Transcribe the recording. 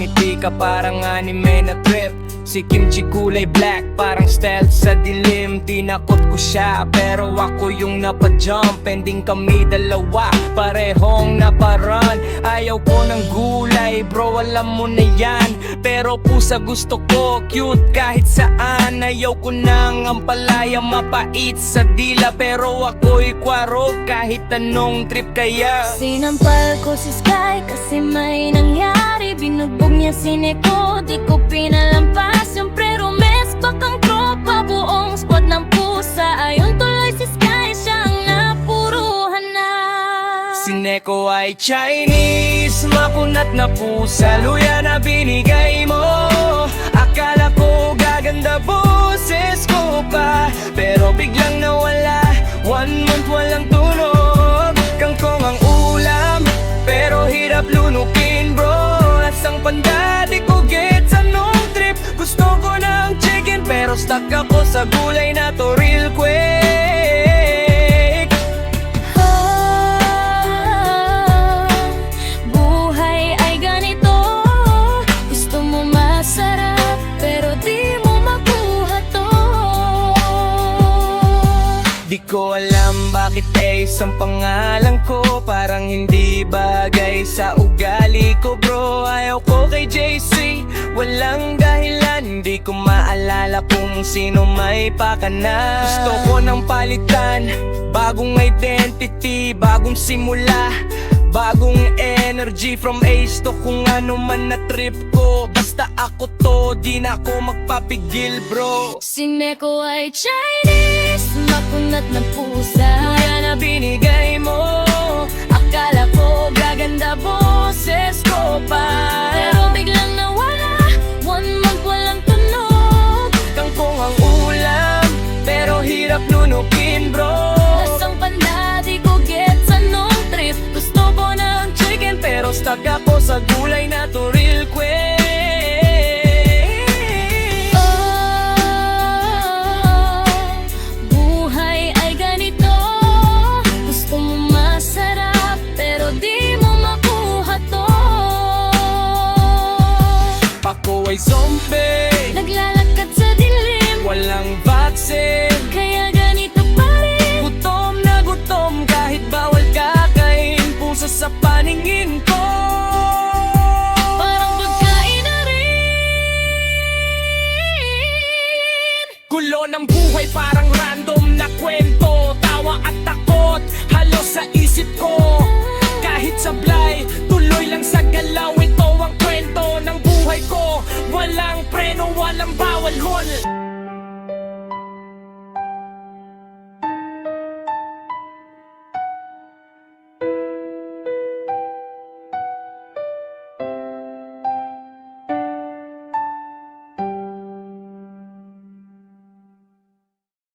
ngiti ka parang anime na trip. Si Kimchi kulay black, parang stealth sa dilim. Tinakot ko siya, pero ako yung napajump. Ending kami dalawa, parehong naparun. Ayaw ko ng gulay, bro, alam mo na yan. Pero pusa gusto ko, cute kahit saan. Ayaw ko ng ampalaya, mapait sa dila. Pero ako'y kwaro kahit anong trip kaya. Sinampal ko si Sky kasi may nangyari. Binugbog niya si Neko, di ko pinalampas. Siyempre rumes bakang tropa, buong squad ng pusa. Ayun tuloy si Sky, siyang napuruhan na. Si Neko ay Chinese, makunat na pusa. Luya na binigay mo, akala ko gaganda boses ko pa. Pero biglang nawala, 1 month walang tunog. Kangkong ang ulam, pero hirap lunukin bro. Asang panda, di ko gets anong trip. Gusto ko ng chicken, pero stuck ako sa gulay na to real quick. Buhay ay ganito, gusto mo masarap, pero di mo makuha to. Di ko alam bakit Ace ang pangalan ko. Parang hindi bagay sa ugali ko bro. Ayaw ko kay JC, walang dahilan. Hindi ko maalala kung sino may pakana. Gusto ko ng palitan, bagong identity, bagong simula, bagong energy. From Ace to kung ano man na trip ko. Basta ako to, di na ako magpapigil bro. Si Neko ay Chinese, makunat na pusa. Luya na binigay mo, Akala ko gaganda boses ko pa. Pero biglang nawala, 1 month walang tunog. kangkong ang ulam, pero hirap nunukin bro. Lasang panda, di ko gets anong trip. Gusto ko ng chicken, Pero stuck ako sa gulay na to real quick. buhay ay ganito, gusto mo masarap, pero di mo makuha to. Ako ay zombie, Naglalakad sa dilim, walang vaccine. kaya ganito pa rin. Gutom na gutom kahit bawal kakain. Pusa sa paningin ko, Parang pagkain na rin. gulo ng buhay parang random na kwento. Tawa at takot, halos sa isip ko. Kahit sablay, tuloy lang sa galaw. Ito ang kwento ng buhay ko. Walang preno, walang bawal hol.